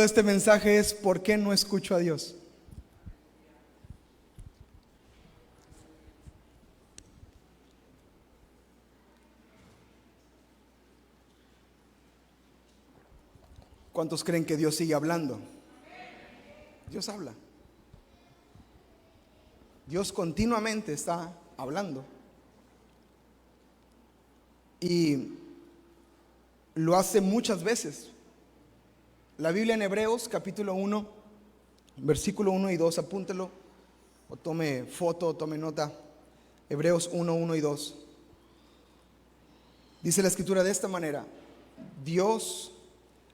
de este mensaje es: ¿por qué no escucho a Dios? ¿Cuántos creen que Dios sigue hablando? Dios habla. Dios continuamente está hablando. Y lo hace muchas veces. La Biblia en Hebreos capítulo 1, versículo 1 y 2, apúntelo o tome foto o tome nota. Hebreos 1, 1 y 2. Dice la escritura de esta manera: Dios,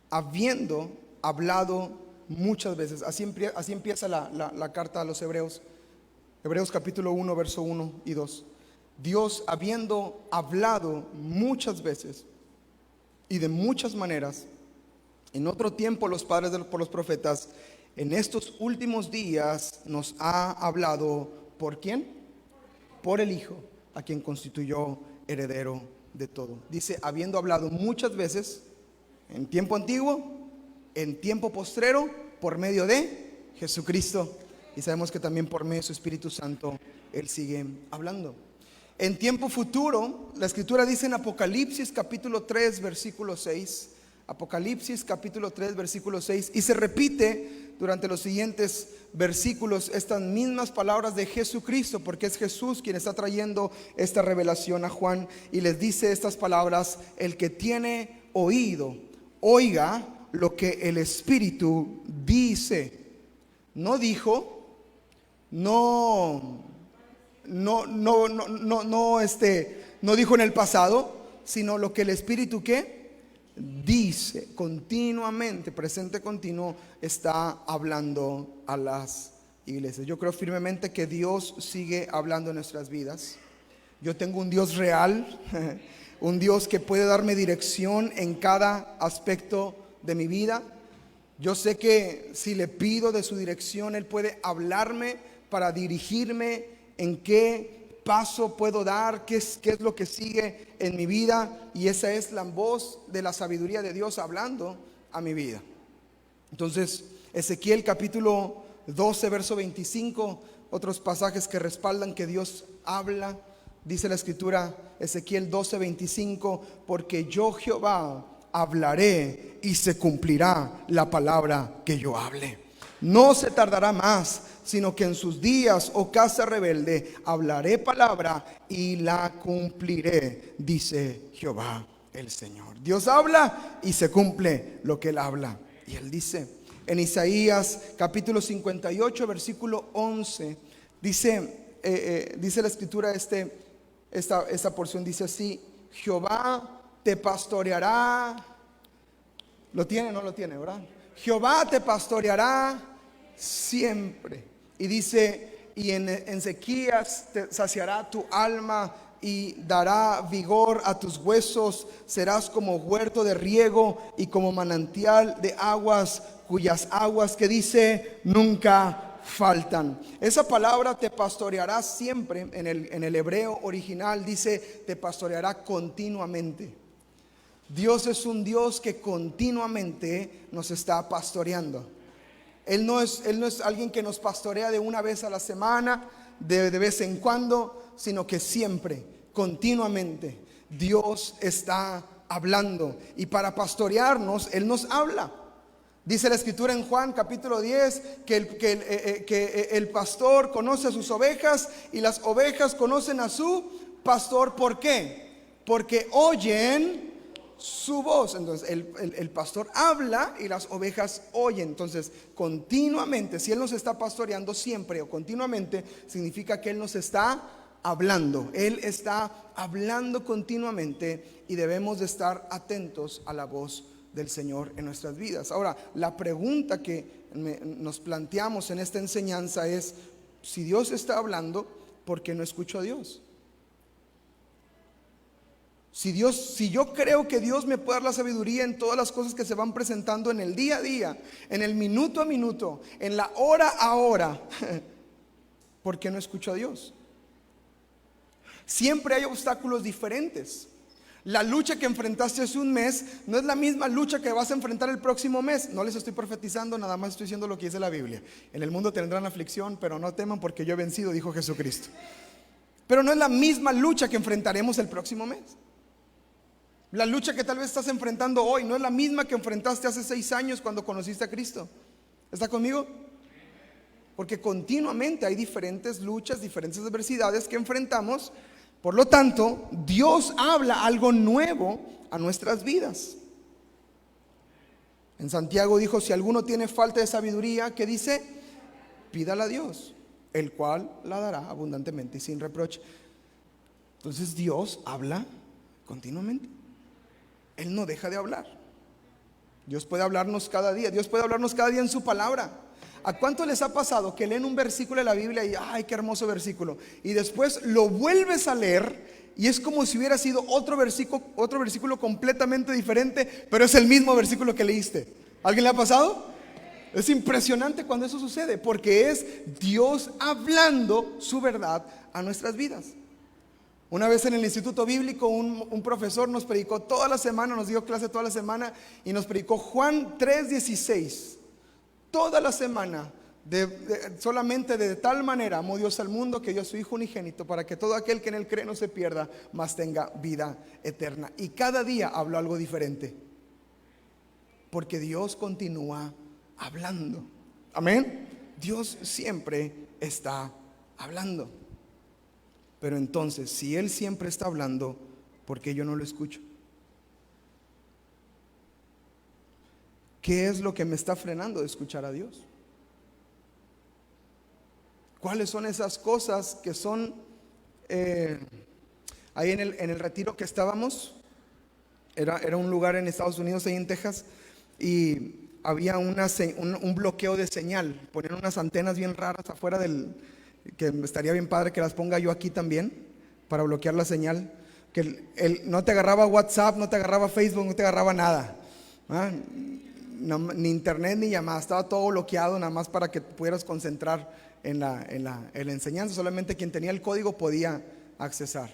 habiendo hablado muchas veces. Así empieza la carta a los Hebreos. Hebreos capítulo 1, verso 1 y 2. Dios, habiendo hablado muchas veces y de muchas maneras en otro tiempo los padres por los profetas, en estos últimos días nos ha hablado. ¿Por quién? Por el Hijo, a quien constituyó heredero de todo. Dice, habiendo hablado muchas veces en tiempo antiguo, en tiempo postrero, por medio de Jesucristo. Y sabemos que también por medio de su Espíritu Santo Él sigue hablando. En tiempo futuro, la escritura dice en Apocalipsis capítulo 3 versículo 6, Apocalipsis capítulo 3 versículo 6, y se repite durante los siguientes versículos estas mismas palabras de Jesucristo, porque es Jesús quien está trayendo esta revelación a Juan, y les dice estas palabras: el que tiene oído, oiga lo que el Espíritu dice. No dijo, no dijo en el pasado, sino lo que el Espíritu ¿qué? Dice continuamente, presente continuo, está hablando a las iglesias. Yo creo firmemente que Dios sigue hablando en nuestras vidas. Yo tengo un Dios real, un Dios que puede darme dirección en cada aspecto de mi vida. Yo sé que si le pido de su dirección, Él puede hablarme para dirigirme en qué paso puedo dar, qué es lo que sigue en mi vida. Y esa es la voz de la sabiduría de Dios hablando a mi vida. Entonces, Ezequiel capítulo 12, verso 25, otros pasajes que respaldan que Dios habla. Dice la escritura, Ezequiel 12, 25, porque yo Jehová hablaré y se cumplirá la palabra que yo hable. No se tardará más, sino que en sus días, oh casa rebelde, hablaré palabra y la cumpliré, dice Jehová el Señor. Dios habla y se cumple lo que Él habla. Y Él dice en Isaías capítulo 58 versículo 11, dice la escritura, esta porción dice así: Jehová te pastoreará. ¿Lo tiene? ¿No lo tiene, verdad? Jehová te pastoreará siempre. Y dice, y en Ezequías te saciará tu alma y dará vigor a tus huesos. Serás como huerto de riego y como manantial de aguas, cuyas aguas, que dice, nunca faltan. Esa palabra te pastoreará siempre, en el hebreo original dice, te pastoreará continuamente. Dios es un Dios que continuamente nos está pastoreando. Él no es alguien que nos pastorea de una vez a la semana, de vez en cuando, sino que siempre, continuamente, Dios está hablando. Y para pastorearnos, Él nos habla. Dice la escritura en Juan capítulo 10 que el pastor conoce a sus ovejas y las ovejas conocen a su pastor. ¿Por qué? Porque oyen su voz. Entonces el pastor habla y las ovejas oyen. Entonces continuamente, si Él nos está pastoreando siempre o continuamente, significa que Él nos está hablando. Él está hablando continuamente y debemos de estar atentos a la voz del Señor en nuestras vidas. Ahora, la pregunta que nos planteamos en esta enseñanza es: si Dios está hablando, ¿por qué no escucho a Dios? Si yo creo que Dios me puede dar la sabiduría en todas las cosas que se van presentando en el día a día, en el minuto a minuto, en la hora a hora, ¿por qué no escucho a Dios? Siempre hay obstáculos diferentes. La lucha que enfrentaste hace un mes no es la misma lucha que vas a enfrentar el próximo mes. No les estoy profetizando, nada más estoy diciendo lo que dice la Biblia. En el mundo tendrán aflicción, pero no teman porque yo he vencido, dijo Jesucristo. Pero no es la misma lucha que enfrentaremos el próximo mes. La lucha que tal vez estás enfrentando hoy no es la misma que enfrentaste hace 6 años cuando conociste a Cristo. ¿Está conmigo? Porque continuamente hay diferentes luchas, diferentes adversidades que enfrentamos. Por lo tanto, Dios habla algo nuevo a nuestras vidas. En Santiago dijo: si alguno tiene falta de sabiduría, ¿qué dice? Pídala a Dios, el cual la dará abundantemente y sin reproche. Entonces Dios habla continuamente. Él no deja de hablar. Dios puede hablarnos cada día. Dios puede hablarnos cada día en su palabra. ¿A cuánto les ha pasado que leen un versículo de la Biblia y ay, qué hermoso versículo, y después lo vuelves a leer y es como si hubiera sido otro versículo completamente diferente, pero es el mismo versículo que leíste? ¿Alguien le ha pasado? Es impresionante cuando eso sucede, porque es Dios hablando su verdad a nuestras vidas. Una vez en el instituto bíblico un profesor nos predicó toda la semana, nos dio clase toda la semana y nos predicó Juan 3:16. Toda la semana, solamente de tal manera amó Dios al mundo que dio a su Hijo unigénito, para que todo aquel que en él cree no se pierda, mas tenga vida eterna. Y cada día habló algo diferente, porque Dios continúa hablando. Amén. Dios siempre está hablando. Pero entonces, si Él siempre está hablando, ¿por qué yo no lo escucho? ¿Qué es lo que me está frenando de escuchar a Dios? ¿Cuáles son esas cosas que son ahí en el retiro que estábamos? Era un lugar en Estados Unidos, ahí en Texas, y había un bloqueo de señal. Ponían unas antenas bien raras afuera que estaría bien padre que las ponga yo aquí también, para bloquear la señal. Que no te agarraba WhatsApp, no te agarraba Facebook, no te agarraba nada. No, ni internet ni llamadas, estaba todo bloqueado, nada más para que pudieras concentrar en la enseñanza. Solamente quien tenía el código podía accesar.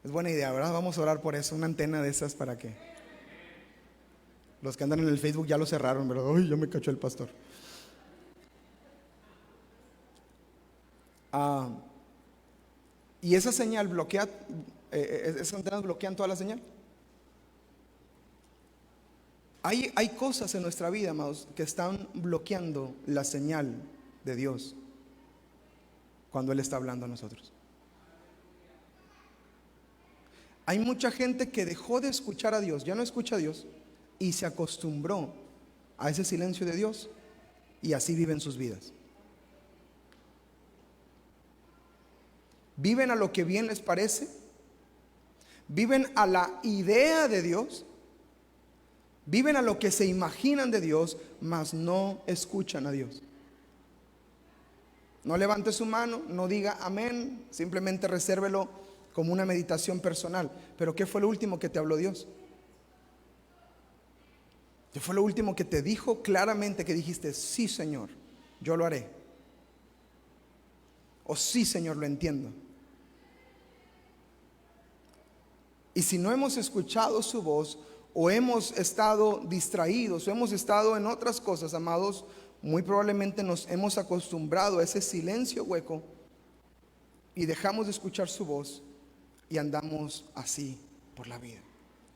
Es buena idea, ¿verdad? Vamos a orar por eso, una antena de esas para que los que andan en el Facebook ya lo cerraron, ¿verdad? Ay, ya me cachó el pastor. Y esa señal bloquea, esas antenas bloquean toda la señal. Hay cosas en nuestra vida, amados, que están bloqueando la señal de Dios cuando Él está hablando a nosotros. Hay mucha gente que dejó de escuchar a Dios, ya no escucha a Dios, y se acostumbró a ese silencio de Dios, y así viven sus vidas. Viven a lo que bien les parece, viven a la idea de Dios, viven a lo que se imaginan de Dios, mas no escuchan a Dios. No levante su mano, no diga amén, simplemente resérvelo como una meditación personal. Pero ¿qué fue lo último que te habló Dios? ¿Qué fue lo último que te dijo claramente, que dijiste, sí Señor, yo lo haré? O sí Señor, lo entiendo. Y si no hemos escuchado su voz, o hemos estado distraídos, o hemos estado en otras cosas, amados, muy probablemente nos hemos acostumbrado a ese silencio hueco y dejamos de escuchar su voz y andamos así por la vida.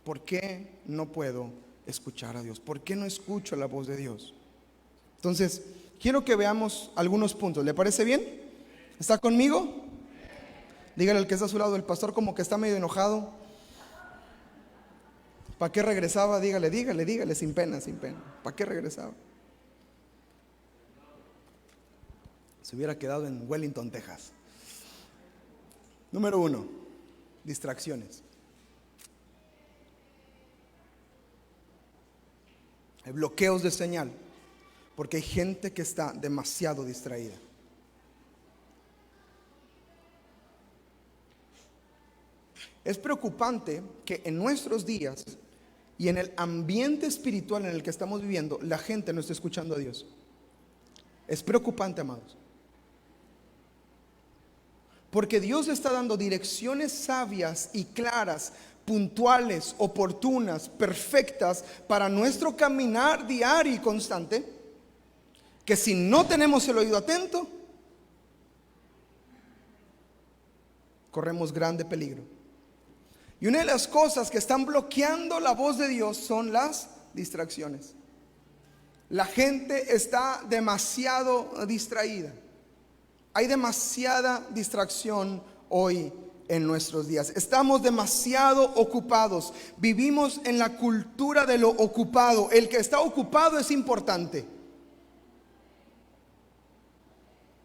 ¿Por qué no puedo escuchar a Dios? ¿Por qué no escucho la voz de Dios? Entonces, quiero que veamos algunos puntos. ¿Le parece bien? ¿Está conmigo? Dígale al que está a su lado, el pastor como que está medio enojado. ¿Para qué regresaba? Dígale, sin pena. ¿Para qué regresaba? Se hubiera quedado en Wellington, Texas. Número 1, distracciones. Hay bloqueos de señal, porque hay gente que está demasiado distraída. Es preocupante que en nuestros días y en el ambiente espiritual en el que estamos viviendo, la gente no está escuchando a Dios. Es preocupante, amados. Porque Dios está dando direcciones sabias y claras puntuales, oportunas, perfectas para nuestro caminar diario y constante, que si no tenemos el oído atento, corremos grande peligro. Y una de las cosas que están bloqueando la voz de Dios son las distracciones. La gente está demasiado distraída. Hay demasiada distracción hoy en nuestros días. Estamos demasiado ocupados. Vivimos en la cultura de lo ocupado. El que está ocupado es importante.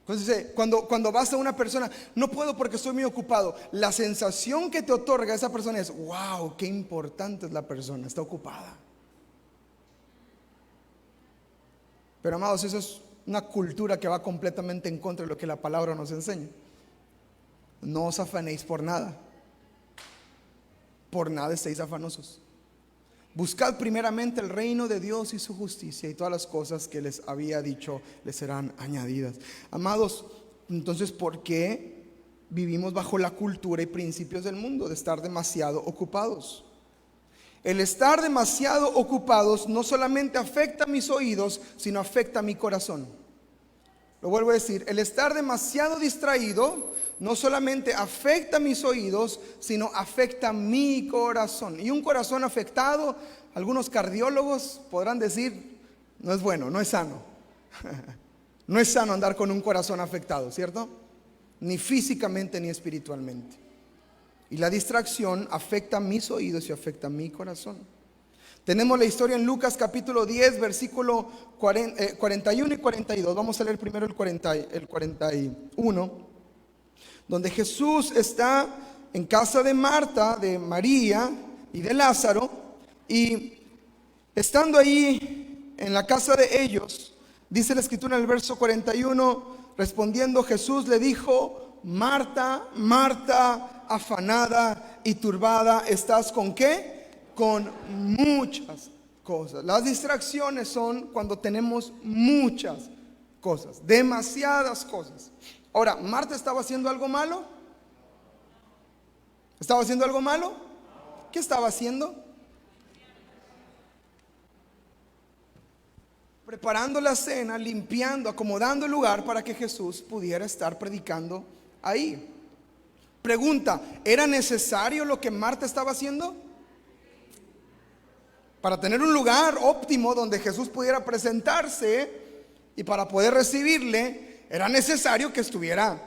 Entonces, cuando vas a una persona, no puedo porque estoy muy ocupado, la sensación que te otorga esa persona es: wow, qué importante es la persona, está ocupada. Pero amados, eso es una cultura que va completamente en contra de lo que la palabra nos enseña. No os afanéis por nada estéis afanosos. Buscad primeramente el reino de Dios y su justicia, y todas las cosas que les había dicho les serán añadidas. Amados, entonces, ¿por qué vivimos bajo la cultura y principios del mundo de estar demasiado ocupados? El estar demasiado ocupados no solamente afecta a mis oídos, sino afecta a mi corazón. Lo vuelvo a decir, el estar demasiado distraído no solamente afecta a mis oídos, sino afecta a mi corazón. Y un corazón afectado, algunos cardiólogos podrán decir, no es bueno, no es sano. No es sano andar con un corazón afectado, ¿cierto? Ni físicamente ni espiritualmente. Y la distracción afecta a mis oídos y afecta a mi corazón. Tenemos la historia en Lucas capítulo 10, versículo 41 y 42. Vamos a leer primero el 41. Donde Jesús está en casa de Marta, de María y de Lázaro. Y estando ahí en la casa de ellos, dice la escritura en el verso 41, respondiendo Jesús le dijo: Marta, Marta, afanada y turbada estás ¿con qué? Con muchas cosas. Las distracciones son cuando tenemos muchas cosas, demasiadas cosas. Ahora, ¿Marta estaba haciendo algo malo? ¿Estaba haciendo algo malo? ¿Qué estaba haciendo? Preparando la cena, limpiando, acomodando el lugar para que Jesús pudiera estar predicando ahí. Pregunta, ¿era necesario lo que Marta estaba haciendo? Para tener un lugar óptimo donde Jesús pudiera presentarse y para poder recibirle, era necesario que estuviera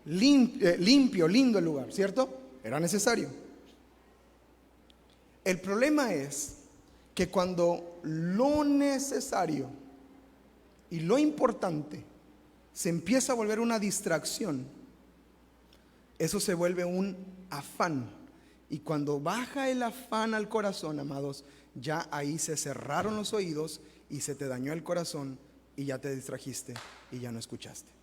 limpio, lindo el lugar, ¿cierto? Era necesario. El problema es que cuando lo necesario y lo importante se empieza a volver una distracción, eso se vuelve un afán. Y cuando baja el afán al corazón, amados, ya ahí se cerraron los oídos y se te dañó el corazón y ya te distrajiste y ya no escuchaste.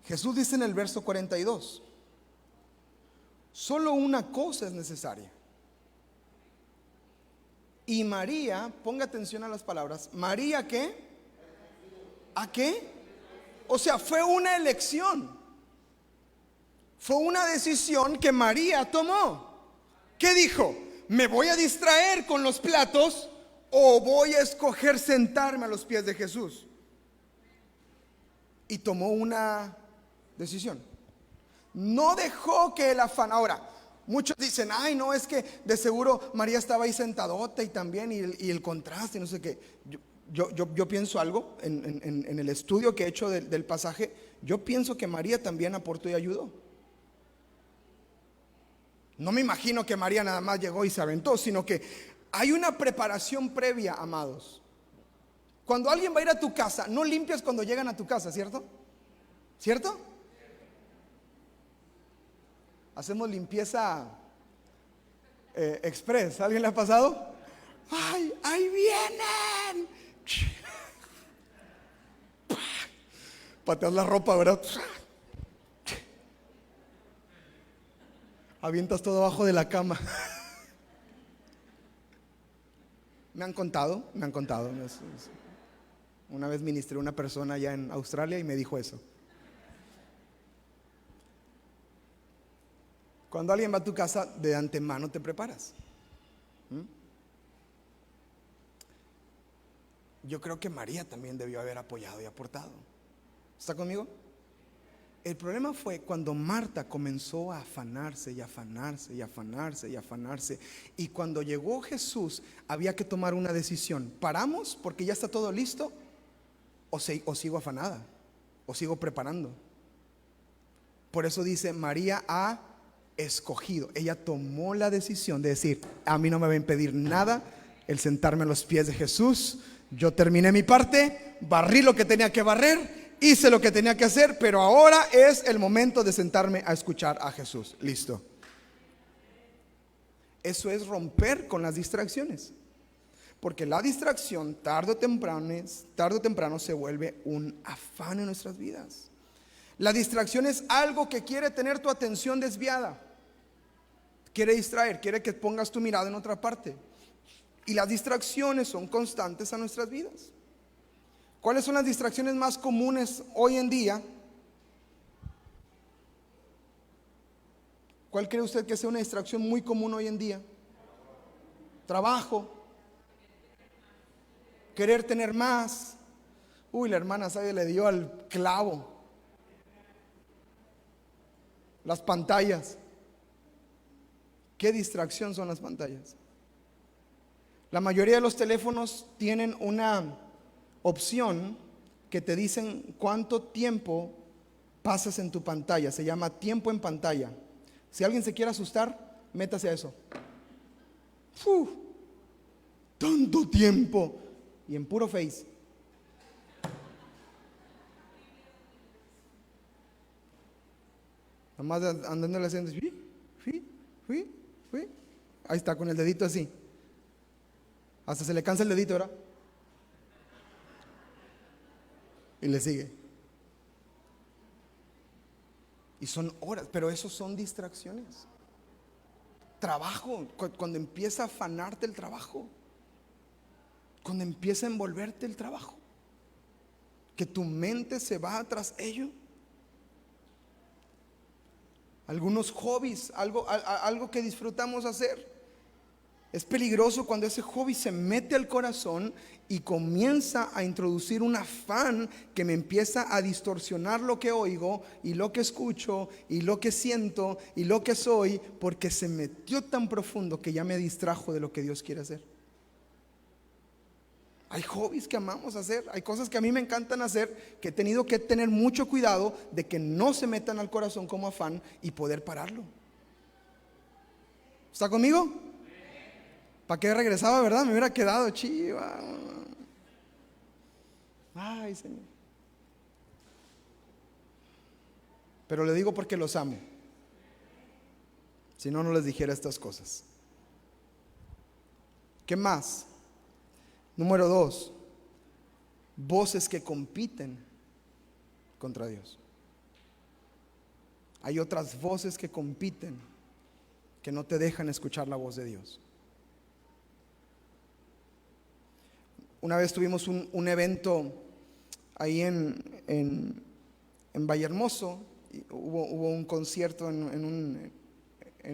Jesús dice en el verso 42, solo una cosa es necesaria. Y María, ponga atención a las palabras, ¿María qué? ¿A qué? O sea, fue una elección. Fue una decisión que María tomó. ¿Qué dijo? ¿Me voy a distraer con los platos o voy a escoger sentarme a los pies de Jesús? Y tomó una decisión. No dejó que el afán. Ahora, muchos dicen, ay, no, es que de seguro María estaba ahí sentadota y también, y el contraste, y no sé qué. Yo pienso algo en el estudio que he hecho del pasaje. Yo pienso que María también aportó y ayudó. No me imagino que María nada más llegó y se aventó, sino que hay una preparación previa, amados. Cuando alguien va a ir a tu casa, no limpias cuando llegan a tu casa, ¿cierto? ¿Cierto? Hacemos limpieza express. ¿Alguien le ha pasado? ¡Ay, ahí vienen! Pateas la ropa, ¿verdad? Avientas todo abajo de la cama. Me han contado. Una vez ministré a una persona allá en Australia y me dijo eso. Cuando alguien va a tu casa, de antemano te preparas. Yo creo que María también debió haber apoyado y aportado. ¿Está conmigo? El problema fue cuando Marta comenzó a afanarse y afanarse y afanarse y afanarse. Y cuando llegó Jesús, había que tomar una decisión. ¿Paramos porque ya está todo listo? ¿O sigo afanada? ¿O sigo preparando? Por eso dice, María ha escogido. Ella tomó la decisión de decir, a mí no me va a impedir nada el sentarme a los pies de Jesús. Yo terminé mi parte, barrí lo que tenía que barrer, hice lo que tenía que hacer, pero ahora es el momento de sentarme a escuchar a Jesús. Listo. Eso es romper con las distracciones. Porque la distracción tarde o temprano se vuelve un afán en nuestras vidas. La distracción es algo que quiere tener tu atención desviada. Quiere distraer, quiere que pongas tu mirada en otra parte. Y las distracciones son constantes a nuestras vidas. ¿Cuáles son las distracciones más comunes hoy en día? ¿Cuál cree usted que sea una distracción muy común hoy en día? Trabajo. Querer tener más. Uy, la hermana Sadia le dio al clavo. Las pantallas. ¿Qué distracción son las pantallas? La mayoría de los teléfonos tienen una opción que te dicen cuánto tiempo pasas en tu pantalla. Se llama tiempo en pantalla. Si alguien se quiere asustar, métase a eso. Tanto tiempo. Y en puro Face. Nomás andándole haciendo ahí está, con el dedito así. Hasta se le cansa el dedito, ¿verdad? Y le sigue. Y son horas, pero eso son distracciones. Trabajo, cuando empieza a afanarte el trabajo. Cuando empieza a envolverte el trabajo. Que tu mente se va tras ello. Algunos hobbies, algo que disfrutamos hacer. Es peligroso cuando ese hobby se mete al corazón y comienza a introducir un afán que me empieza a distorsionar lo que oigo y lo que escucho y lo que siento y lo que soy, porque se metió tan profundo que ya me distrajo de lo que Dios quiere hacer. Hay hobbies que amamos hacer, hay cosas que a mí me encantan hacer, que he tenido que tener mucho cuidado de que no se metan al corazón como afán y poder pararlo. ¿Está conmigo? ¿Para qué regresaba, verdad? Me hubiera quedado chiva. Ay, Señor. Pero le digo porque los amo. Si no, no les dijera estas cosas. ¿Qué más? Número 2. Voces que compiten contra Dios. Hay otras voces que compiten, que no te dejan escuchar la voz de Dios. Una vez tuvimos un evento ahí en Vallehermoso. Hubo un concierto en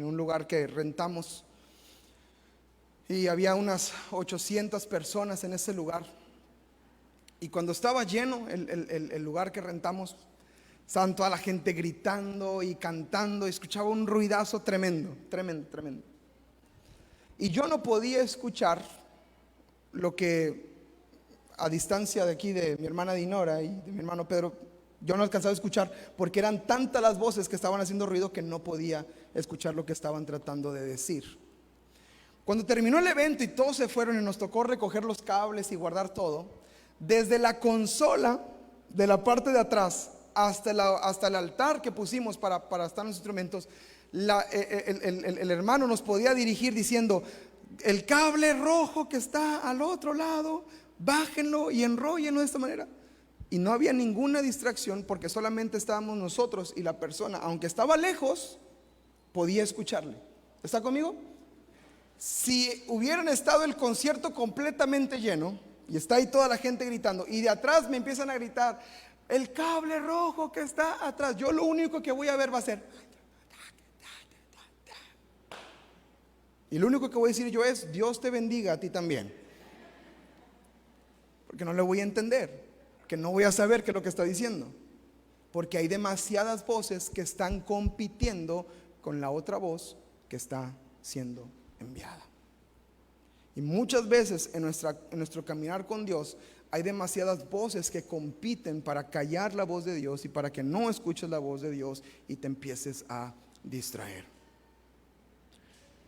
un lugar que rentamos. Y había unas 800 personas en ese lugar. Y cuando estaba lleno el lugar que rentamos, estaban toda la gente gritando y cantando. Y escuchaba un ruidazo tremendo, tremendo, tremendo. Y yo no podía escuchar lo que a distancia de aquí de mi hermana Dinora y de mi hermano Pedro, yo no alcanzaba a escuchar porque eran tantas las voces que estaban haciendo ruido que no podía escuchar lo que estaban tratando de decir. Cuando terminó el evento y todos se fueron y nos tocó recoger los cables y guardar todo, desde la consola de la parte de atrás hasta el altar que pusimos para estar los instrumentos, el hermano nos podía dirigir diciendo: el cable rojo que está al otro lado, bájenlo y enróllenlo de esta manera. Y no había ninguna distracción porque solamente estábamos nosotros y la persona, aunque estaba lejos, podía escucharle. ¿Está conmigo? Si hubieran estado el concierto completamente lleno y está ahí toda la gente gritando y de atrás me empiezan a gritar: el cable rojo que está atrás, yo lo único que voy a ver va a ser Y lo único que voy a decir yo es: Dios te bendiga a ti también. Porque no le voy a entender, que no voy a saber qué es lo que está diciendo. Porque hay demasiadas voces que están compitiendo con la otra voz que está siendo enviada. Y muchas veces en nuestro caminar con Dios hay demasiadas voces que compiten para callar la voz de Dios y para que no escuches la voz de Dios y te empieces a distraer.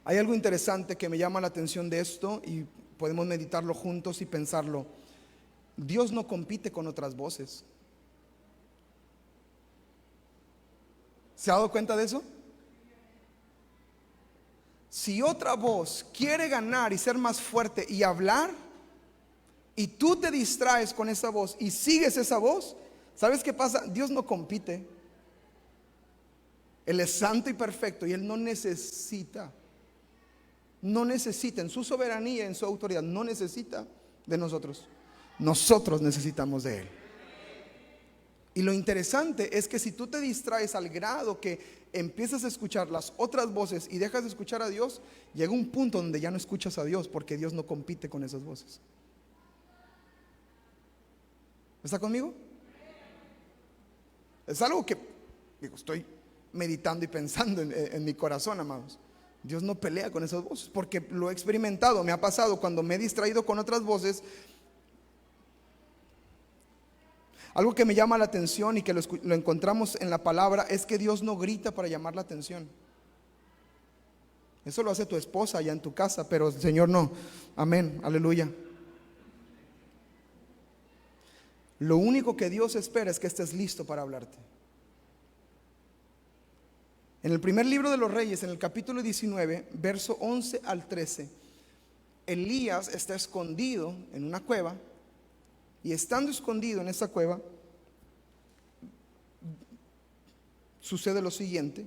Hay algo interesante que me llama la atención de esto y podemos meditarlo juntos y pensarlo. Dios no compite con otras voces. ¿Se ha dado cuenta de eso? Si otra voz quiere ganar y ser más fuerte y hablar, y tú te distraes con esa voz y sigues esa voz, ¿sabes qué pasa? Dios no compite. Él es santo y perfecto y Él no necesita en su soberanía, en su autoridad, no necesita de nosotros. Nosotros necesitamos de Él. Y lo interesante es que si tú te distraes al grado que empiezas a escuchar las otras voces y dejas de escuchar a Dios, llega un punto donde ya no escuchas a Dios, porque Dios no compite con esas voces. ¿Está conmigo? Es algo que estoy meditando y pensando en mi corazón, amados. Dios no pelea con esas voces, porque lo he experimentado, me ha pasado cuando me he distraído con otras voces. Algo que me llama la atención y que lo encontramos en la palabra es que Dios no grita para llamar la atención. Eso lo hace tu esposa allá en tu casa, pero el Señor no. Amén, aleluya. Lo único que Dios espera es que estés listo para hablarte. En el primer libro de los Reyes, en el capítulo 19, verso 11 al 13, Elías está escondido en una cueva. Y estando escondido en esa cueva, sucede lo siguiente.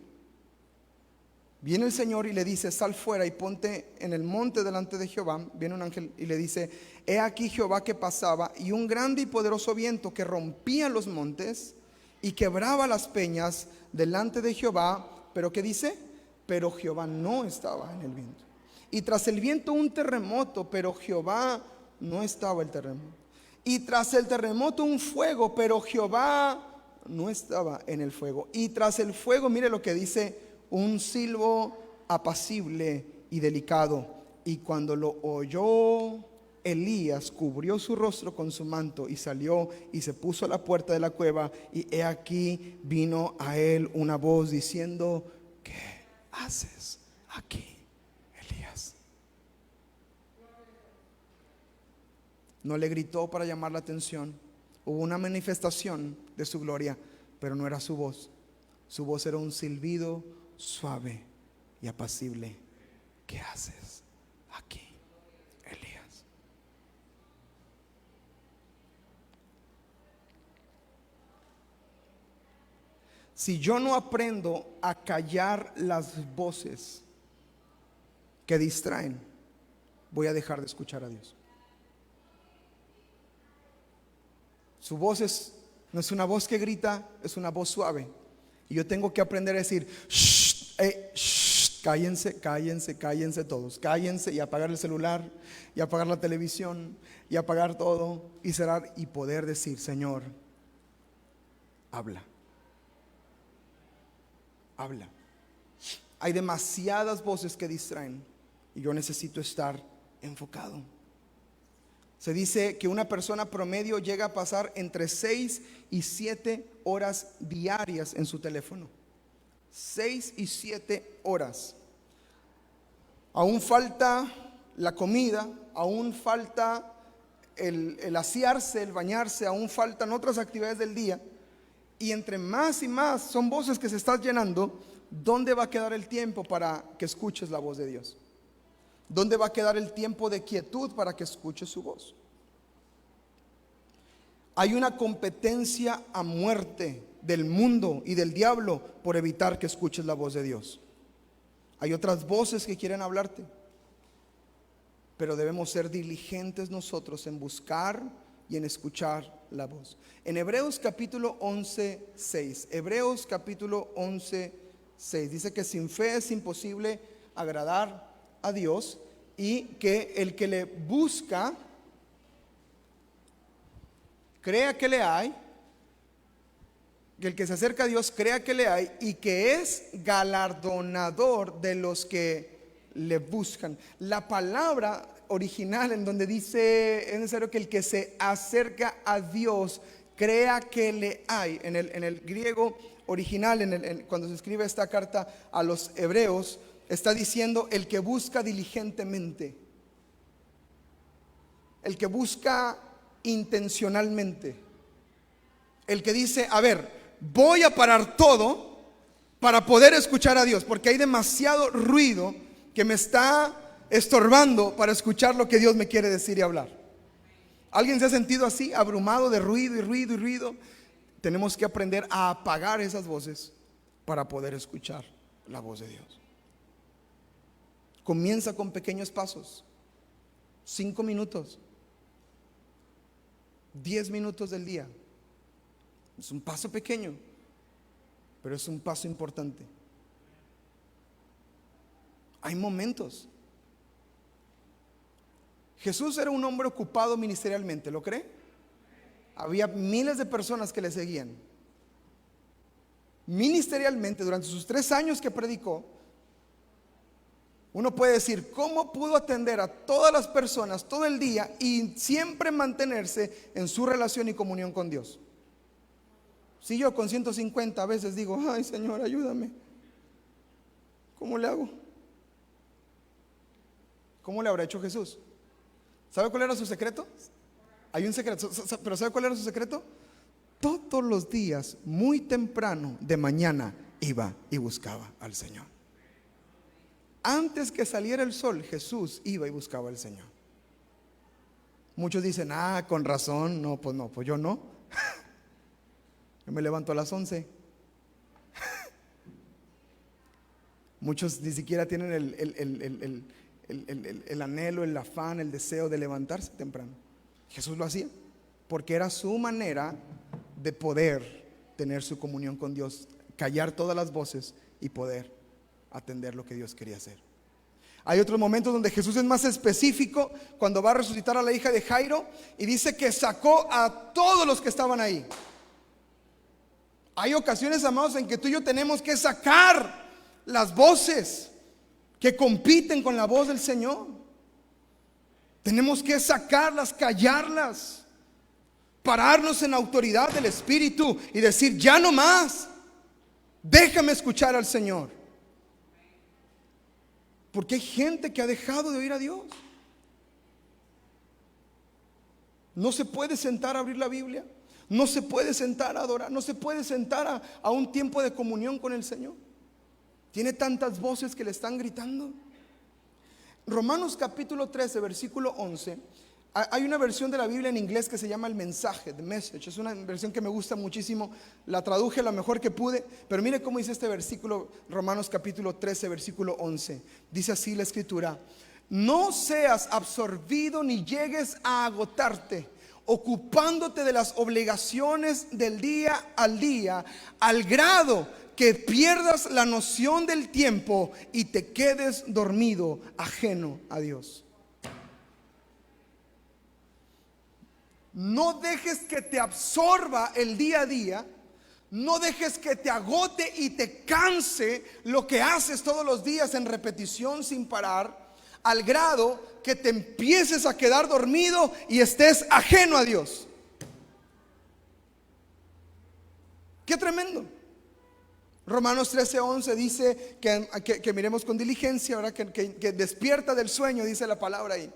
Viene el Señor y le dice: sal fuera y ponte en el monte delante de Jehová. Viene un ángel y le dice: he aquí Jehová que pasaba, y un grande y poderoso viento que rompía los montes y quebraba las peñas delante de Jehová. Pero ¿qué dice? Pero Jehová no estaba en el viento. Y tras el viento un terremoto, pero Jehová no estaba en el terremoto. Y tras el terremoto un fuego, pero Jehová no estaba en el fuego. Y tras el fuego, mire lo que dice: un silbo apacible y delicado. Y cuando lo oyó Elías, cubrió su rostro con su manto y salió y se puso a la puerta de la cueva. Y he aquí vino a él una voz diciendo: ¿qué haces aquí, Elías? No le gritó para llamar la atención. Hubo una manifestación de su gloria, pero no era su voz. Su voz era un silbido suave y apacible. ¿Qué haces aquí, Elías? Si yo no aprendo a callar las voces que distraen, voy a dejar de escuchar a Dios. Su voz no es una voz que grita, es una voz suave. Y yo tengo que aprender a decir: shh, shh, cállense todos, cállense, y apagar el celular, y apagar la televisión, y apagar todo, y cerrar, y poder decir: Señor, habla. Hay demasiadas voces que distraen y yo necesito estar enfocado. Se dice que una persona promedio llega a pasar entre 6 y 7 horas diarias en su teléfono. 6 y 7 horas. Aún falta la comida, aún falta el asearse, el bañarse, aún faltan otras actividades del día. Y entre más y más son voces que se están llenando. ¿Dónde va a quedar el tiempo para que escuches la voz de Dios? ¿Dónde va a quedar el tiempo de quietud para que escuches su voz? Hay una competencia a muerte del mundo y del diablo por evitar que escuches la voz de Dios. Hay otras voces que quieren hablarte, pero debemos ser diligentes nosotros en buscar y en escuchar la voz. En Hebreos capítulo 11:6, Hebreos capítulo 11:6 dice que sin fe es imposible agradar a Dios y que el que le busca crea que le hay, que el que se acerca a Dios crea que le hay y que es galardonador de los que le buscan. La palabra original en donde dice es necesario que el que se acerca a Dios crea que le hay, en el griego original, cuando se escribe esta carta a los hebreos, está diciendo el que busca diligentemente, el que busca intencionalmente, el que dice, a ver, voy a parar todo para poder escuchar a Dios, porque hay demasiado ruido que me está estorbando para escuchar lo que Dios me quiere decir y hablar. ¿Alguien se ha sentido así, abrumado de ruido y ruido y ruido? Tenemos que aprender a apagar esas voces para poder escuchar la voz de Dios. Comienza con pequeños pasos, 5 minutos, 10 minutos del día. Es un paso pequeño, pero es un paso importante. Hay momentos. Jesús era un hombre ocupado ministerialmente, ¿lo cree? Había miles de personas que le seguían. Ministerialmente, durante sus 3 años que predicó, uno puede decir, ¿cómo pudo atender a todas las personas todo el día y siempre mantenerse en su relación y comunión con Dios? Si yo con 150 a veces digo, ay Señor, ayúdame, ¿cómo le hago? ¿Cómo le habrá hecho Jesús? ¿Sabe cuál era su secreto? Hay un secreto, pero ¿sabe cuál era su secreto? Todos los días, muy temprano de mañana, iba y buscaba al Señor. Antes que saliera el sol, Jesús iba y buscaba al Señor. Muchos dicen, con razón, no, pues yo no. Yo me levanto a las 11. Muchos ni siquiera tienen el anhelo, el afán, el deseo de levantarse temprano. Jesús lo hacía porque era su manera de poder tener su comunión con Dios, callar todas las voces y poder atender lo que Dios quería hacer. Hay otros momentos donde Jesús es más específico, cuando va a resucitar a la hija de Jairo y dice que sacó a todos los que estaban ahí. Hay ocasiones, amados, en que tú y yo tenemos que sacar las voces que compiten con la voz del Señor. Tenemos que sacarlas, callarlas, pararnos en autoridad del Espíritu y decir, ya no más, déjame escuchar al Señor. Porque hay gente que ha dejado de oír a Dios. No se puede sentar a abrir la Biblia, no se puede sentar a adorar, no se puede sentar a un tiempo de comunión con el Señor. Tiene tantas voces que le están gritando. Romanos capítulo 13, versículo 11. Hay una versión de la Biblia en inglés que se llama El Mensaje, The Message. Es una versión que me gusta muchísimo. La traduje lo mejor que pude. Pero mire cómo dice este versículo, Romanos capítulo 13, versículo 11. Dice así la escritura: no seas absorbido ni llegues a agotarte, ocupándote de las obligaciones del día al día, al grado que pierdas la noción del tiempo y te quedes dormido, ajeno a Dios. No dejes que te absorba el día a día. No dejes que te agote y te canse lo que haces todos los días en repetición sin parar, al grado que te empieces a quedar dormido y estés ajeno a Dios. Qué tremendo. Romanos 13:11 dice que miremos con diligencia, ¿verdad? Que despierta del sueño, dice la palabra ahí.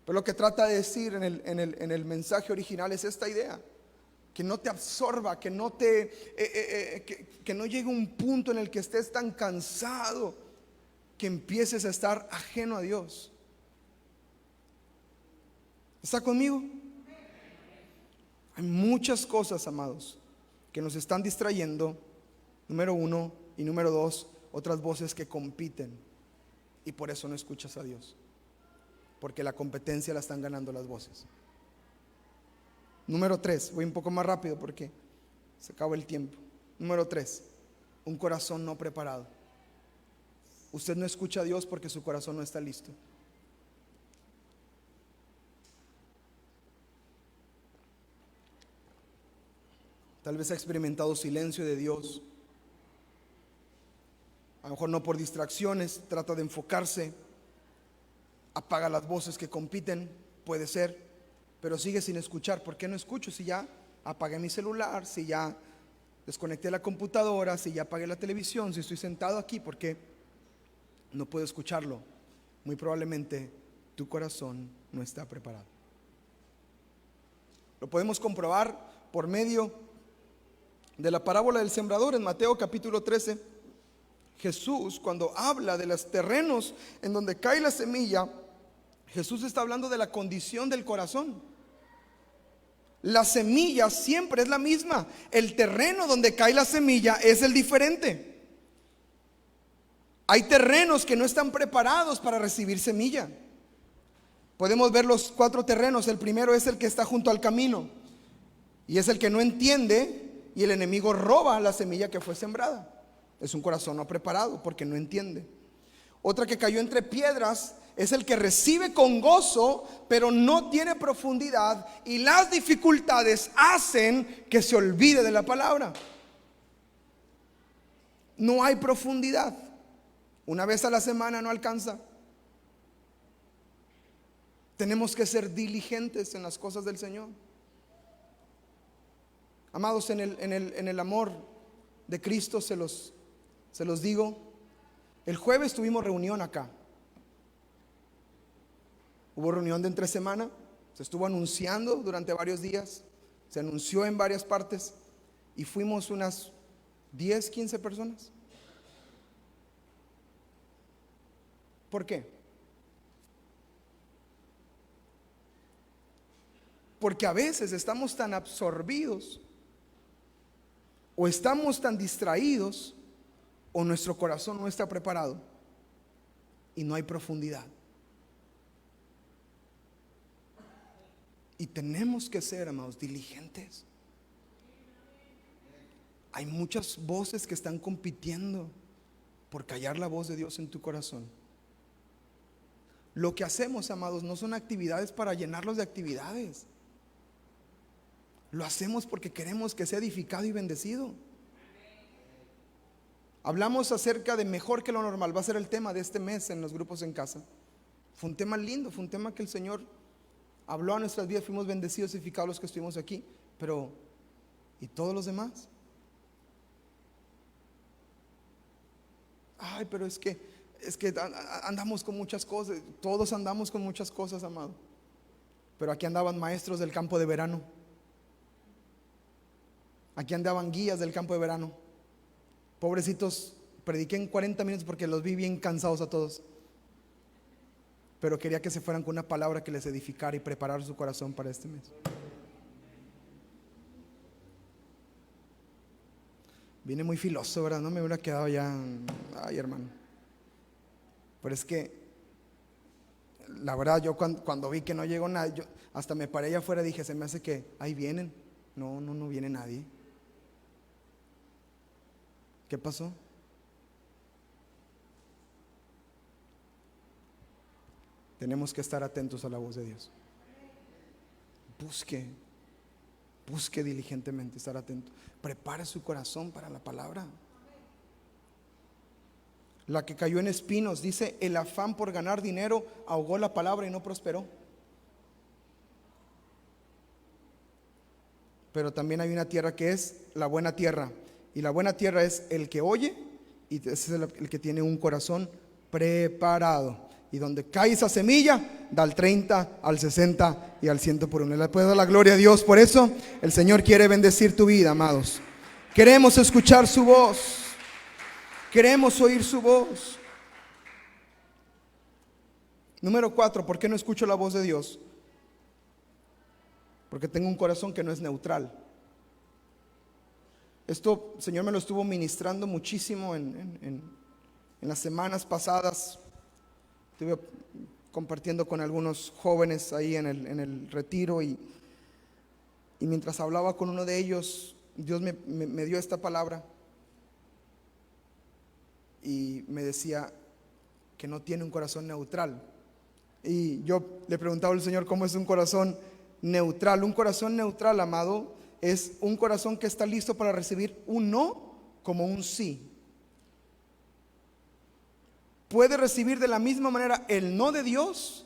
Pero lo que trata de decir en el mensaje original es esta idea: que no te absorba, que no llegue un punto en el que estés tan cansado que empieces a estar ajeno a Dios. ¿Está conmigo? Hay muchas cosas, amados, que nos están distrayendo. Número 1 y número 2, otras voces que compiten, y por eso no escuchas a Dios, porque la competencia la están ganando las voces. Número 3, voy un poco más rápido porque se acabó el tiempo. Número 3, un corazón no preparado. usted no escucha a Dios porque su corazón no está listo. Tal vez ha experimentado silencio de Dios. A lo mejor no por distracciones, trata de enfocarse, apaga las voces que compiten, puede ser, pero sigue sin escuchar. ¿Por qué no escucho? Si ya apagué mi celular, si ya desconecté la computadora, si ya apagué la televisión, si estoy sentado aquí, ¿por qué no puedo escucharlo? Muy probablemente tu corazón no está preparado. Lo podemos comprobar por medio de la parábola del sembrador en Mateo capítulo 13. Jesús, cuando habla de los terrenos en donde cae la semilla, Jesús está hablando de la condición del corazón. La semilla siempre es la misma. El terreno donde cae la semilla es el diferente. Hay terrenos que no están preparados para recibir semilla. Podemos ver los 4 terrenos. El primero es el que está junto al camino, y es el que no entiende, y el enemigo roba la semilla que fue sembrada. Es un corazón no preparado porque no entiende. Otra que cayó entre piedras es el que recibe con gozo, pero no tiene profundidad, y las dificultades hacen que se olvide de la palabra. No hay profundidad. Una vez a la semana no alcanza. Tenemos que ser diligentes en las cosas del Señor. Amados, en el amor de Cristo se los digo. El jueves tuvimos reunión acá. Hubo reunión de entre semana. Se estuvo anunciando durante varios días. Se anunció en varias partes. Y fuimos unas 10, 15 personas. ¿Por qué? Porque a veces estamos tan absorbidos, o estamos tan distraídos, o nuestro corazón no está preparado y no hay profundidad. Y tenemos que ser, amados, diligentes. Hay muchas voces que están compitiendo por callar la voz de Dios en tu corazón. Lo que hacemos, amados, no son actividades para llenarlos de actividades. Lo hacemos porque queremos que sea edificado y bendecido. Hablamos acerca de mejor que lo normal. Va a ser el tema de este mes en los grupos en casa. Fue un tema lindo, fue un tema que el Señor habló a nuestras vidas. Fuimos bendecidos y edificados los que estuvimos aquí. Pero, ¿y todos los demás? Ay, pero es que andamos con muchas cosas. Todos andamos con muchas cosas, amado. Pero aquí andaban maestros del campo de verano. Aquí andaban guías del campo de verano. Pobrecitos, prediqué en 40 minutos porque los vi bien cansados a todos. Pero quería que se fueran con una palabra que les edificara y preparar su corazón para este mes. Vine muy filoso, ¿verdad? No me hubiera quedado ya. Ay, hermano. Pero es que la verdad, yo cuando vi que no llegó nadie, yo hasta me paré allá afuera y dije, se me hace que ahí vienen. No viene nadie. ¿Qué pasó? Tenemos que estar atentos a la voz de Dios. Busque diligentemente estar atento. Prepare su corazón para la palabra. La que cayó en espinos, dice, el afán por ganar dinero ahogó la palabra y no prosperó. Pero también hay una tierra que es la buena tierra. Y la buena tierra es el que oye, y ese es el que tiene un corazón preparado. Y donde cae esa semilla, da al 30, al 60 y al 100 por uno. Le puedo dar la gloria a Dios por eso. El Señor quiere bendecir tu vida, amados. Queremos escuchar su voz. Queremos oír su voz. Número 4, ¿por qué no escucho la voz de Dios? Porque tengo un corazón que no es neutral. Esto, el Señor me lo estuvo ministrando muchísimo en las semanas pasadas. Estuve compartiendo con algunos jóvenes ahí en el retiro, y mientras hablaba con uno de ellos, Dios me dio esta palabra y me decía, que no tiene un corazón neutral. Y yo le preguntaba al Señor cómo es un corazón neutral. Un corazón neutral, amado, es un corazón que está listo para recibir un no como un sí. Puede recibir de la misma manera el no de Dios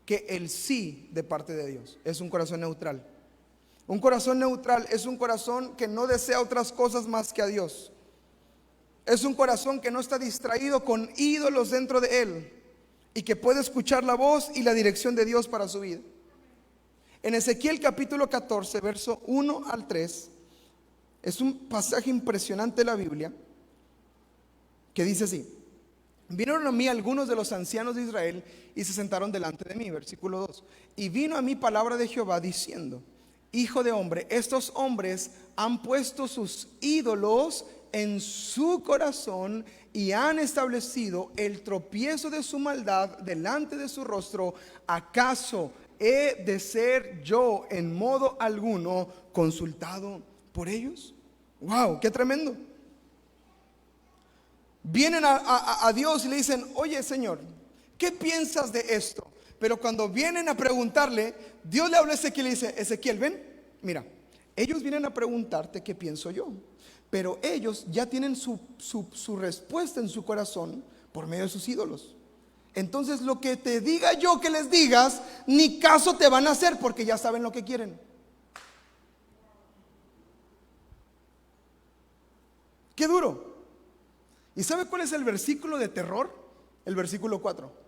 que el sí de parte de Dios. Es un corazón neutral. Un corazón neutral es un corazón que no desea otras cosas más que a Dios. Es un corazón que no está distraído con ídolos dentro de él y que puede escuchar la voz y la dirección de Dios para su vida. En Ezequiel capítulo 14, verso 1 al 3, es un pasaje impresionante de la Biblia que dice así: vinieron a mí algunos de los ancianos de Israel y se sentaron delante de mí, versículo 2. Y vino a mí palabra de Jehová diciendo: hijo de hombre, estos hombres han puesto sus ídolos en su corazón y han establecido el tropiezo de su maldad delante de su rostro. ¿Acaso he de ser yo en modo alguno consultado por ellos? ¡Wow! ¡Qué tremendo! Vienen a Dios y le dicen: oye, Señor, ¿qué piensas de esto? Pero cuando vienen a preguntarle, Dios le habla a Ezequiel y dice: Ezequiel, ven, mira, ellos vienen a preguntarte qué pienso yo, pero ellos ya tienen su respuesta en su corazón por medio de sus ídolos. Entonces lo que te diga yo que les digas, ni caso te van a hacer, porque ya saben lo que quieren. Qué duro. ¿Y sabe cuál es el versículo de terror? El versículo 4.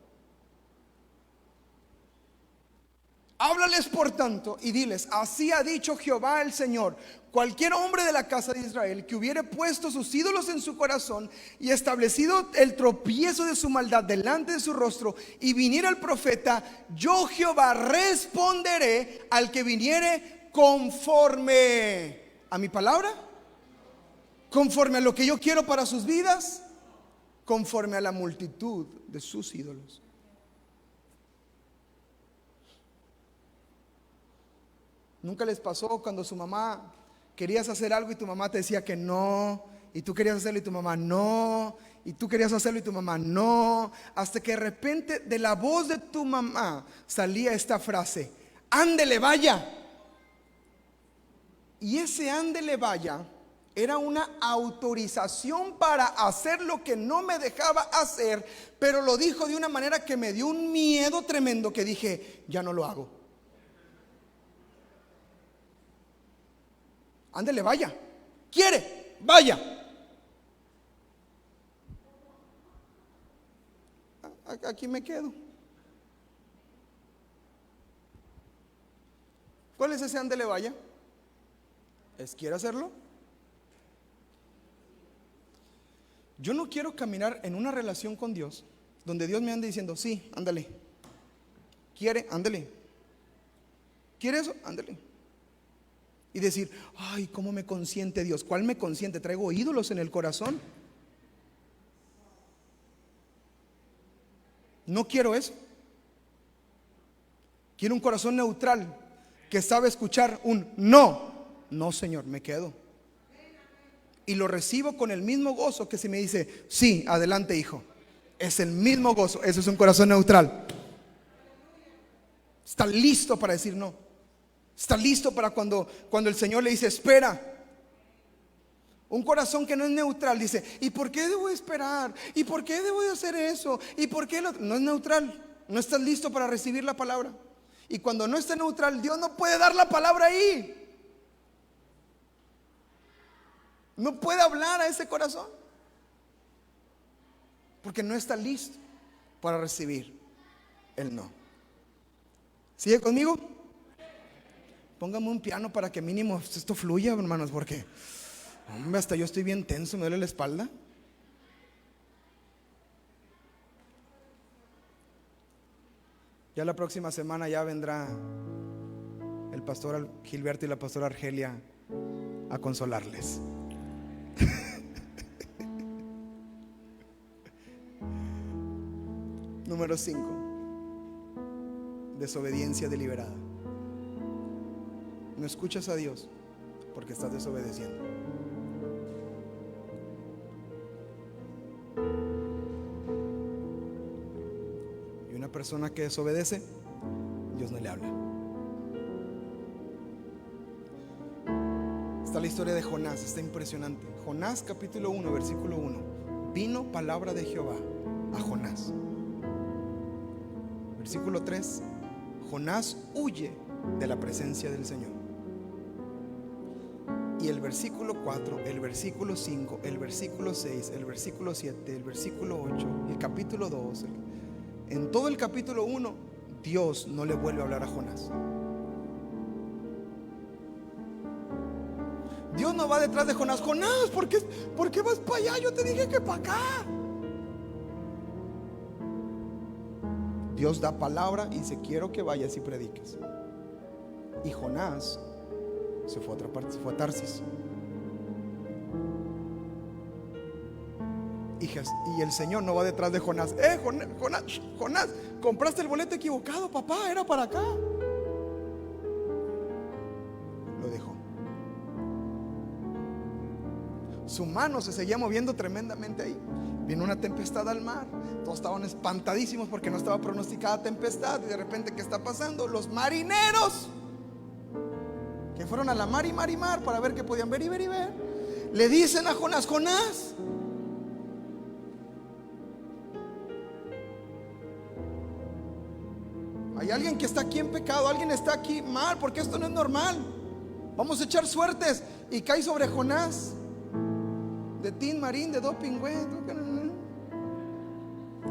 Háblales por tanto y diles: así ha dicho Jehová el Señor: cualquier hombre de la casa de Israel que hubiere puesto sus ídolos en su corazón y establecido el tropiezo de su maldad delante de su rostro, y viniera el profeta, yo Jehová responderé al que viniere conforme a mi palabra, conforme a lo que yo quiero para sus vidas, conforme a la multitud de sus ídolos. ¿Nunca les pasó cuando su mamá querías hacer algo y tu mamá te decía que no, y tú querías hacerlo y tu mamá no, y tú querías hacerlo y tu mamá no, hasta que de repente de la voz de tu mamá salía esta frase: ándele, vaya? Y ese ándele, vaya era una autorización para hacer lo que no me dejaba hacer, pero lo dijo de una manera que me dio un miedo tremendo, que dije: ya no lo hago. Ándele, vaya. ¿Quiere? Vaya. Aquí me quedo. ¿Cuál es ese ándele, vaya? ¿Quiere hacerlo? Yo no quiero caminar en una relación con Dios donde Dios me ande diciendo: sí, ándale. ¿Quiere? Ándale. ¿Quiere eso? Ándale. Y decir: ay, ¿cómo me consiente Dios? ¿Cuál me consiente? Traigo ídolos en el corazón. No quiero eso. Quiero un corazón neutral que sabe escuchar un no. No, Señor, me quedo. Y lo recibo con el mismo gozo que si me dice: sí, adelante, hijo. Es el mismo gozo. Eso es un corazón neutral. Está listo para decir no. Está listo para cuando el Señor le dice: espera. Un corazón que no es neutral dice: ¿y por qué debo esperar? ¿Y por qué debo hacer eso? ¿Y por qué no es neutral? No estás listo para recibir la palabra. Y cuando no está neutral, Dios no puede dar la palabra ahí. No puede hablar a ese corazón, porque no está listo para recibir el no. ¿Sigue conmigo? Póngame un piano para que mínimo esto fluya, hermanos, porque hombre, hasta yo estoy bien tenso, me duele la espalda. Ya la próxima semana ya vendrá el pastor Gilberto y la pastora Argelia a consolarles. Número 5. Desobediencia deliberada. No escuchas a Dios porque estás desobedeciendo. Una persona que desobedece, Dios no le habla. Está la historia de Jonás, está impresionante. Jonás capítulo 1, versículo 1. Vino palabra de Jehová a Jonás. Versículo 3. Jonás huye de la presencia del Señor. Y el versículo 4, el versículo 5, el versículo 6, el versículo 7, el versículo 8, el capítulo 2. En todo el capítulo 1, Dios no le vuelve a hablar a Jonás. Dios no va detrás de Jonás. Jonás, ¿por qué vas para allá? Yo te dije que para acá. Dios da palabra y dice: quiero que vayas y prediques. Y Jonás se fue a otra parte, se fue a Tarsis. Y el Señor no va detrás de Jonás. Jonás, compraste el boleto equivocado, papá, era para acá. Lo dejó. Su mano se seguía moviendo tremendamente ahí. Vino una tempestad al mar. Todos estaban espantadísimos porque no estaba pronosticada tempestad. Y de repente, ¿qué está pasando? Los marineros que fueron a la mar y mar para ver qué podían ver y ver y ver, le dicen a Jonás: Jonás, hay alguien que está aquí en pecado, alguien está aquí mal, porque esto no es normal. Vamos a echar suertes. Y cae sobre Jonás de tin marín, de doping, güey.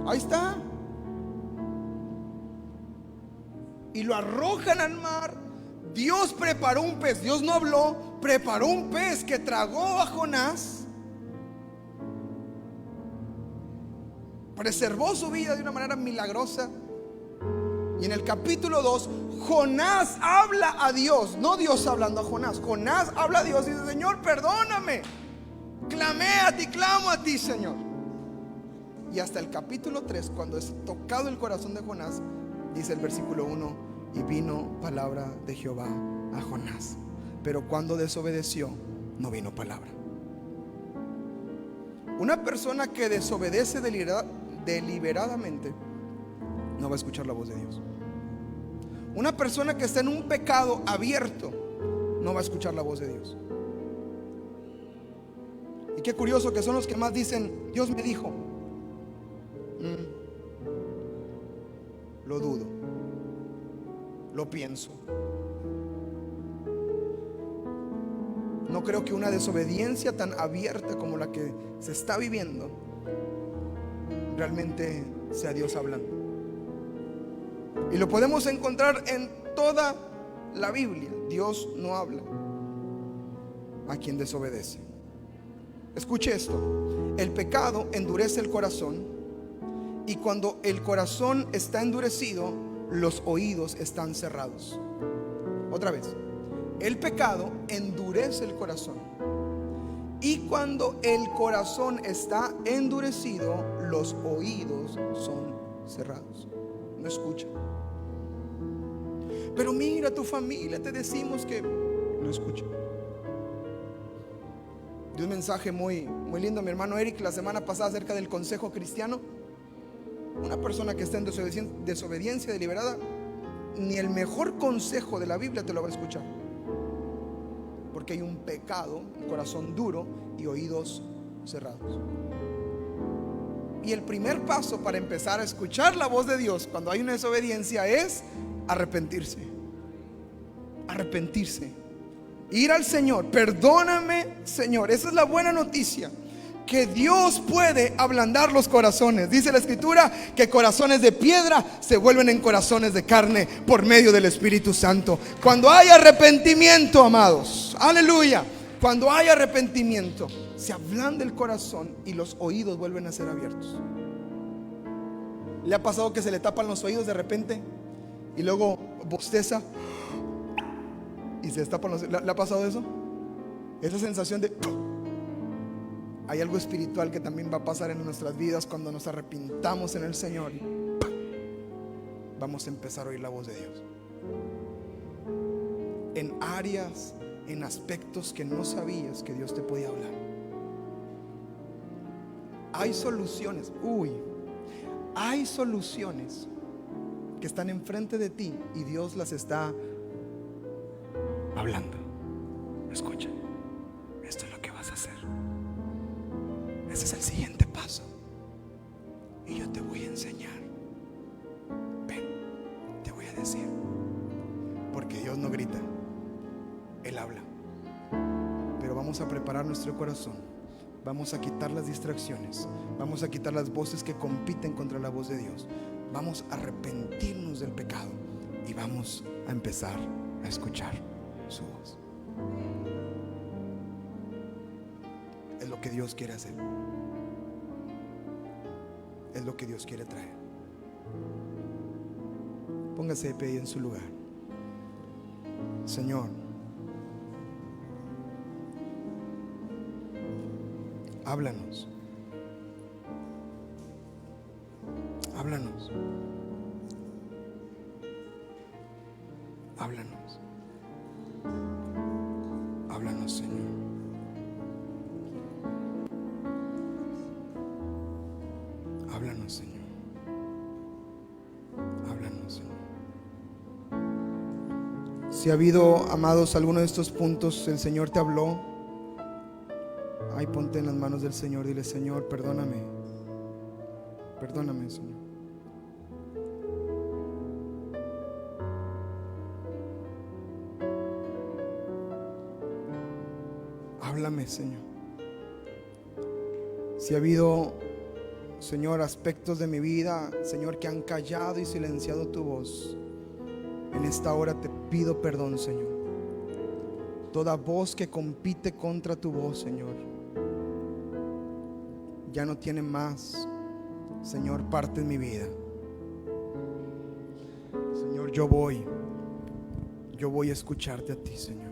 Ahí está. Y lo arrojan al mar. Dios preparó un pez. Dios no habló, preparó un pez que tragó a Jonás, preservó su vida de una manera milagrosa. Y en el capítulo 2, Jonás habla a Dios, no Dios hablando a Jonás. Jonás habla a Dios y dice: Señor, perdóname, clamé a ti, clamo a ti, Señor. Y hasta el capítulo 3, cuando es tocado el corazón de Jonás, dice el versículo 1: y vino palabra de Jehová a Jonás, pero cuando desobedeció, no vino palabra. Una persona que desobedece deliberadamente no va a escuchar la voz de Dios. Una persona que está en un pecado abierto no va a escuchar la voz de Dios. Y qué curioso que son los que más dicen: Dios me dijo. Lo dudo, lo pienso. No creo que una desobediencia tan abierta como la que se está viviendo realmente sea Dios hablando. Y lo podemos encontrar en toda la Biblia. Dios no habla a quien desobedece. Escuche esto: el pecado endurece el corazón, y cuando el corazón está endurecido, los oídos están cerrados. Otra vez: el pecado endurece el corazón, y cuando el corazón está endurecido, los oídos son cerrados. No escucha. Pero mira, tu familia, te decimos que no escucha. Dio un mensaje muy lindo mi hermano Eric la semana pasada acerca del consejo cristiano. Una persona que está en desobediencia deliberada, ni el mejor consejo de la Biblia te lo va a escuchar, porque hay un pecado, un corazón duro y oídos cerrados. Y el primer paso para empezar a escuchar la voz de Dios cuando hay una desobediencia es arrepentirse. Arrepentirse. Ir al Señor: perdóname, Señor. Esa es la buena noticia, que Dios puede ablandar los corazones. Dice la Escritura que corazones de piedra se vuelven en corazones de carne por medio del Espíritu Santo. Cuando hay arrepentimiento, amados, aleluya, cuando hay arrepentimiento, se ablanda el corazón y los oídos vuelven a ser abiertos. ¿Le ha pasado que se le tapan los oídos de repente y luego bosteza y se destapan los oídos? ¿Le ha pasado eso? Esa sensación de... Hay algo espiritual que también va a pasar en nuestras vidas cuando nos arrepintamos en el Señor. Vamos a empezar a oír la voz de Dios en áreas, en aspectos que no sabías que Dios te podía hablar. Hay soluciones. Hay soluciones que están enfrente de ti y Dios las está hablando. Escucha, esto es lo que vas a hacer. Ese es el siguiente paso. Y yo te voy a enseñar. Ven, te voy a decir. Porque Dios no grita, Él habla. Pero vamos a preparar nuestro corazón. Vamos a quitar las distracciones. Vamos a quitar las voces que compiten contra la voz de Dios. Vamos a arrepentirnos del pecado y vamos a empezar a escuchar su voz. Es lo que Dios quiere hacer. Es lo que Dios quiere traer. Póngase de pie en su lugar. Señor, háblanos. Háblanos. Háblanos. Háblanos, Señor. Háblanos, Señor. Háblanos, Señor. Si ha habido, amados, alguno de estos puntos, el Señor te habló, ay, ponte en las manos del Señor. Dile: Señor, perdóname. Perdóname, Señor. Háblame, Señor. Si ha habido, Señor, aspectos de mi vida, Señor, que han callado y silenciado tu voz, en esta hora te pido perdón, Señor. Toda voz que compite contra tu voz, Señor, ya no tiene más, Señor, parte en mi vida. Señor, yo voy a escucharte a ti, Señor.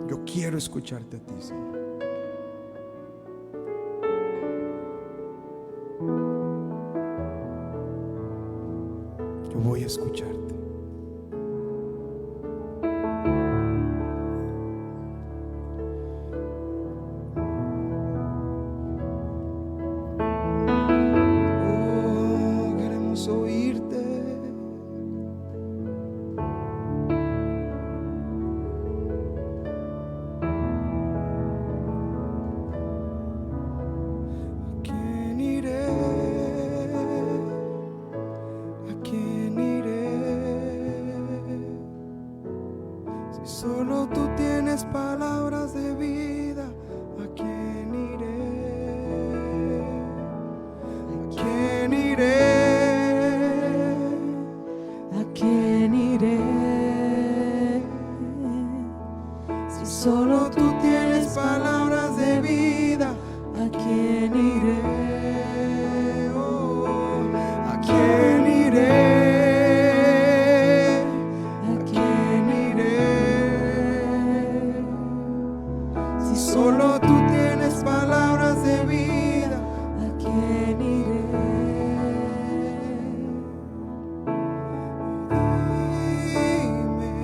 Yo quiero escucharte a ti, Señor. Yo voy a escucharte. Oh, queremos oírte. ¿A quién iré? ¿A quién iré? Si solo tú tienes palabras de vida, ¿a quién iré? ¿A quién iré? ¿A quién iré? Si solo tú tienes palabras de vida, ¿a quién iré? Oh, ¿a quién iré? ¿A quién iré? Si solo tú tienes palabras de vida, ¿A quién iré? dime,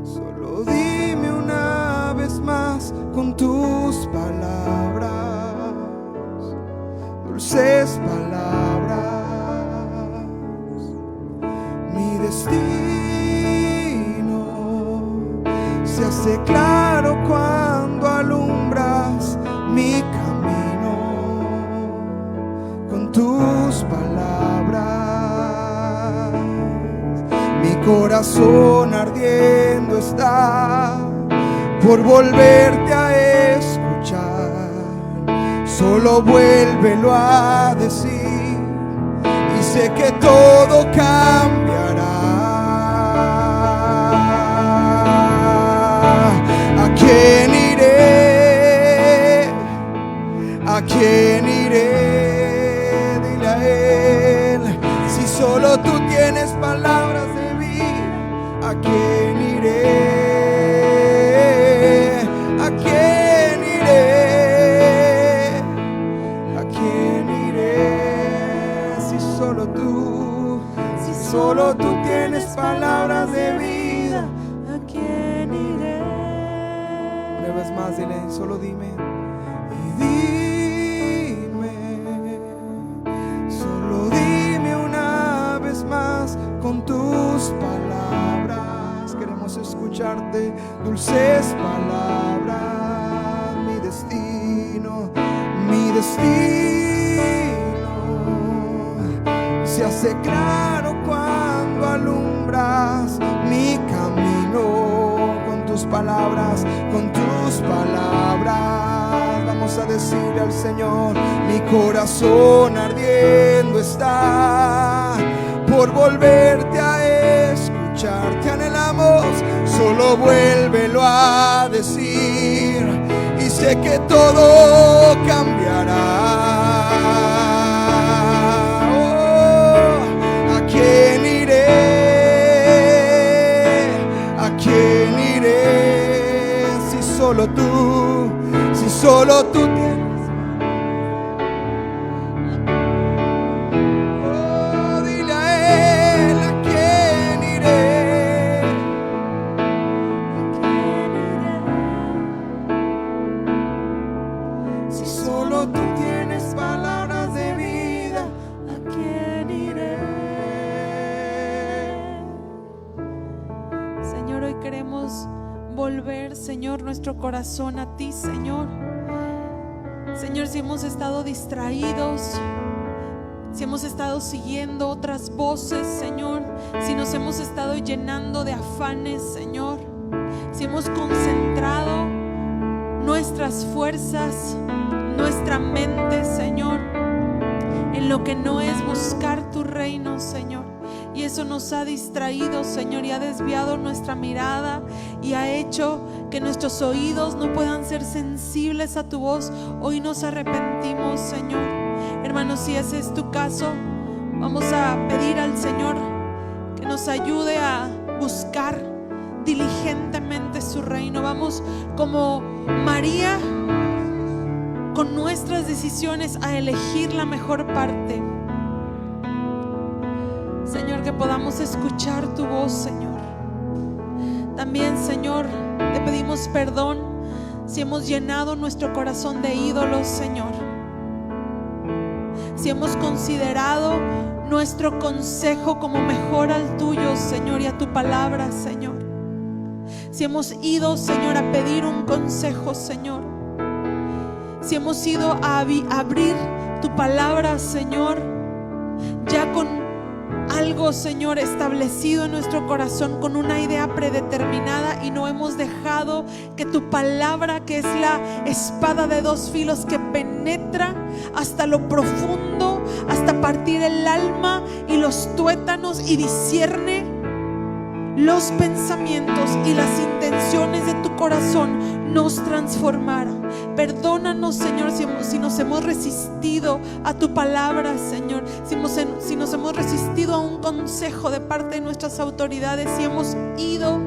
solo dime una vez más con tus palabras, dulces palabras. Mi destino se hace claro cuando alumbras mi camino con tus palabras. Mi corazón ardiendo está por volverte a escuchar. Solo vuélvelo a decir y sé que todo cambiará. ¿A quién iré? ¿A quién iré? Dile a Él, si solo tú tienes palabras de vida, ¿a quién iré? ¿A quién iré? ¿A quién iré? Si solo tú tienes palabras de vida, ¿A quién iré? una vez más dile, solo dime. Y dime, solo dime una tus palabras. Queremos escucharte, dulces palabras. Mi destino se hace claro cuando alumbras mi camino con tus palabras, con tus palabras. Vamos a decirle al Señor: mi corazón ardiendo está por volverte a escuchar. Te anhelamos, solo vuélvelo a decir y sé que todo cambiará. Oh, ¿a quién iré? ¿A quién iré? Si solo tú tienes. Oh, dile a Él: ¿a quién iré? Si solo tú tienes palabras de vida, ¿a quién iré? Señor, hoy queremos volver, Señor, nuestro corazón a ti, Señor. Señor, si hemos estado distraídos, si hemos estado siguiendo otras voces, Señor, si nos hemos estado llenando de afanes, Señor, si hemos concentrado nuestras fuerzas, nuestra mente, Señor, en lo que no es buscar tu reino, Señor, y eso nos ha distraído, Señor, y ha desviado nuestra mirada y ha hecho que nuestros oídos no puedan ser sensibles a tu voz. Hoy nos arrepentimos, Señor. Hermanos, si ese es tu caso, vamos a pedir al Señor que nos ayude a buscar diligentemente su reino. Vamos como María con nuestras decisiones a elegir la mejor parte. Señor, que podamos escuchar tu voz, Señor. También, Señor, te pedimos perdón si hemos llenado nuestro corazón de ídolos, Señor. Si hemos considerado nuestro consejo como mejor al tuyo, Señor, y a tu palabra, Señor. Si hemos ido, Señor, a pedir un consejo, Señor. Si hemos ido a abrir tu palabra, Señor, ya con algo, Señor, establecido en nuestro corazón, con una idea predeterminada, y no hemos dejado que tu palabra, que es la espada de dos filos que penetra hasta lo profundo, hasta partir el alma y los tuétanos, y discierne los pensamientos y las intenciones de tu corazón, nos transformara. Perdónanos, Señor, si nos hemos resistido a tu palabra, Señor, si nos hemos resistido a un consejo de parte de nuestras autoridades, si hemos ido,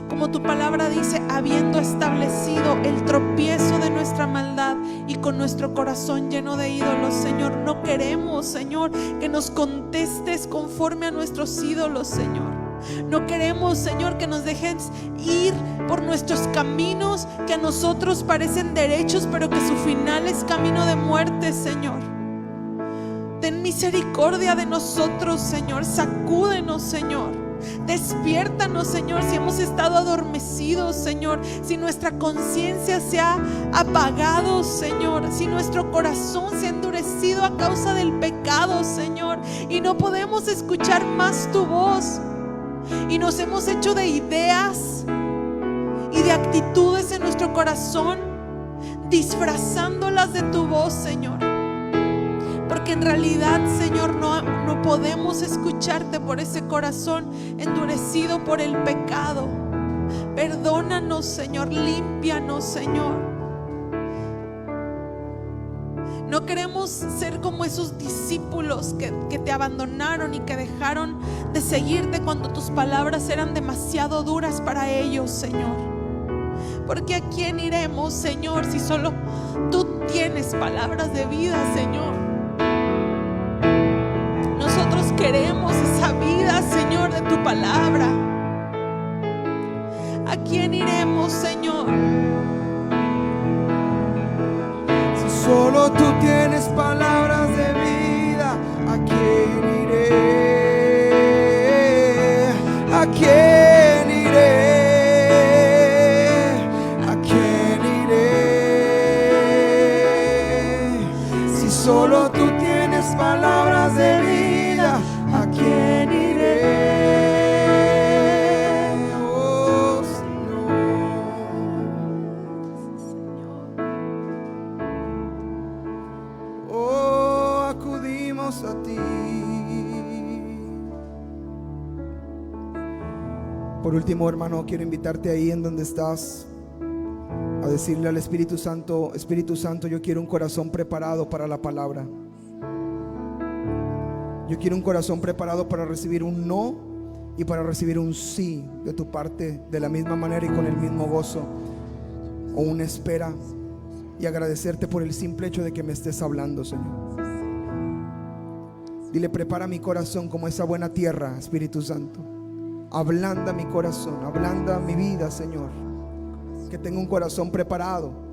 como tu palabra dice, habiendo establecido el tropiezo de nuestra maldad y con nuestro corazón lleno de ídolos. Señor, no queremos, Señor, que nos contestes conforme a nuestros ídolos, Señor. No queremos, Señor, que nos dejes ir por nuestros caminos que a nosotros parecen derechos, pero que su final es camino de muerte, Señor. Ten misericordia de nosotros, Señor. Sacúdenos, Señor. Despiértanos, Señor, si hemos estado adormecidos, Señor, si nuestra conciencia se ha apagado, Señor, si nuestro corazón se ha endurecido a causa del pecado, Señor, y no podemos escuchar más tu voz. Y nos hemos hecho de ideas y de actitudes en nuestro corazón, disfrazándolas de tu voz, Señor. Porque en realidad, Señor, no podemos escucharte por ese corazón endurecido por el pecado. Perdónanos, Señor, límpianos, Señor. No queremos ser como esos discípulos que te abandonaron y que dejaron de seguirte cuando tus palabras eran demasiado duras para ellos, Señor. Porque ¿a quién iremos, Señor, si solo tú tienes palabras de vida, Señor? Nosotros queremos esa vida, Señor, de tu palabra. ¿A quién iremos, Señor? Solo tú tienes palabras de vida. ¿A quién iré? ¿A Oh, tú tienes palabras de vida, ¿a quién iré? Oh, Señor. Oh, acudimos a ti. Por último, hermano, quiero invitarte ahí en donde estás a decirle al Espíritu Santo: Espíritu Santo, yo quiero un corazón preparado para la palabra. Yo quiero un corazón preparado para recibir un no y para recibir un sí de tu parte, de la misma manera y con el mismo gozo, o una espera, y agradecerte por el simple hecho de que me estés hablando, Señor. Dile: prepara mi corazón como esa buena tierra, Espíritu Santo. Ablanda mi corazón, ablanda mi vida, Señor. Que tenga un corazón preparado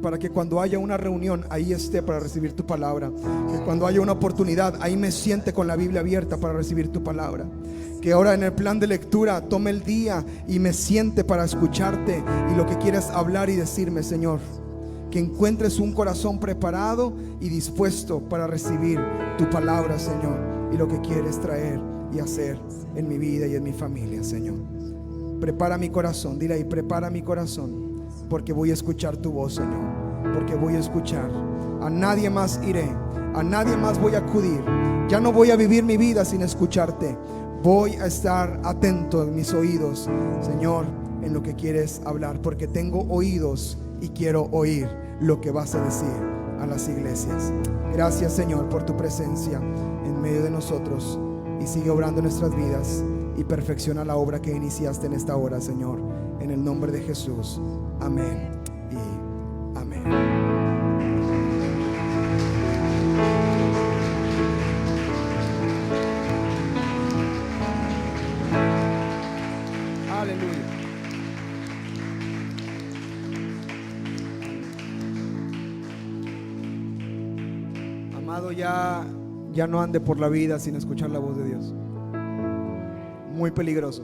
para que cuando haya una reunión, ahí esté para recibir tu palabra. Que cuando haya una oportunidad, ahí me siente con la Biblia abierta para recibir tu palabra. Que ahora en el plan de lectura tome el día y me siente para escucharte y lo que quieres hablar y decirme, Señor. Que encuentres un corazón preparado y dispuesto para recibir tu palabra, Señor, y lo que quieres traer y hacer en mi vida y en mi familia, Señor. Prepara mi corazón, dile ahí: prepara mi corazón, porque voy a escuchar tu voz, Señor, porque voy a escuchar. A nadie más iré, a nadie más voy a acudir. Ya no voy a vivir mi vida sin escucharte. Voy a estar atento en mis oídos, Señor, en lo que quieres hablar, porque tengo oídos y quiero oír lo que vas a decir a las iglesias. Gracias, Señor, por tu presencia en medio de nosotros, y sigue obrando en nuestras vidas y perfecciona la obra que iniciaste en esta hora, Señor, en el nombre de Jesús. Amén y amén. Aleluya. Amado, ya no ande por la vida sin escuchar la voz de Dios. Muy peligroso.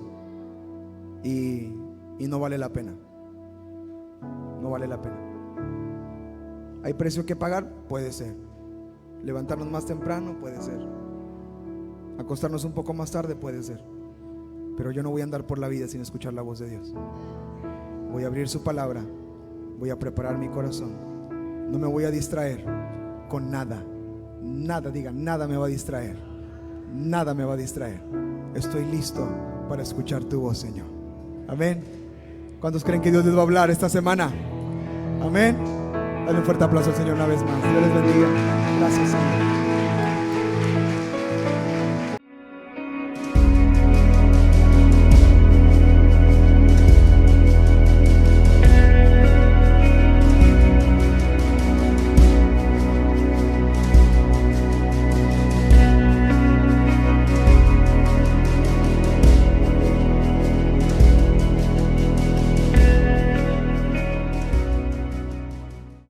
Y no vale la pena. No vale la pena. ¿Hay precio que pagar? Puede ser. Levantarnos más temprano, puede ser. Acostarnos un poco más tarde, puede ser. Pero yo no voy a andar por la vida sin escuchar la voz de Dios. Voy a abrir su palabra. Voy a preparar mi corazón. No me voy a distraer con nada. Nada, diga, nada me va a distraer. Nada me va a distraer. Estoy listo para escuchar tu voz, Señor. Amén. ¿Cuántos creen que Dios les va a hablar esta semana? Amén. Dale un fuerte aplauso al Señor una vez más. Dios les bendiga. Gracias, Señor.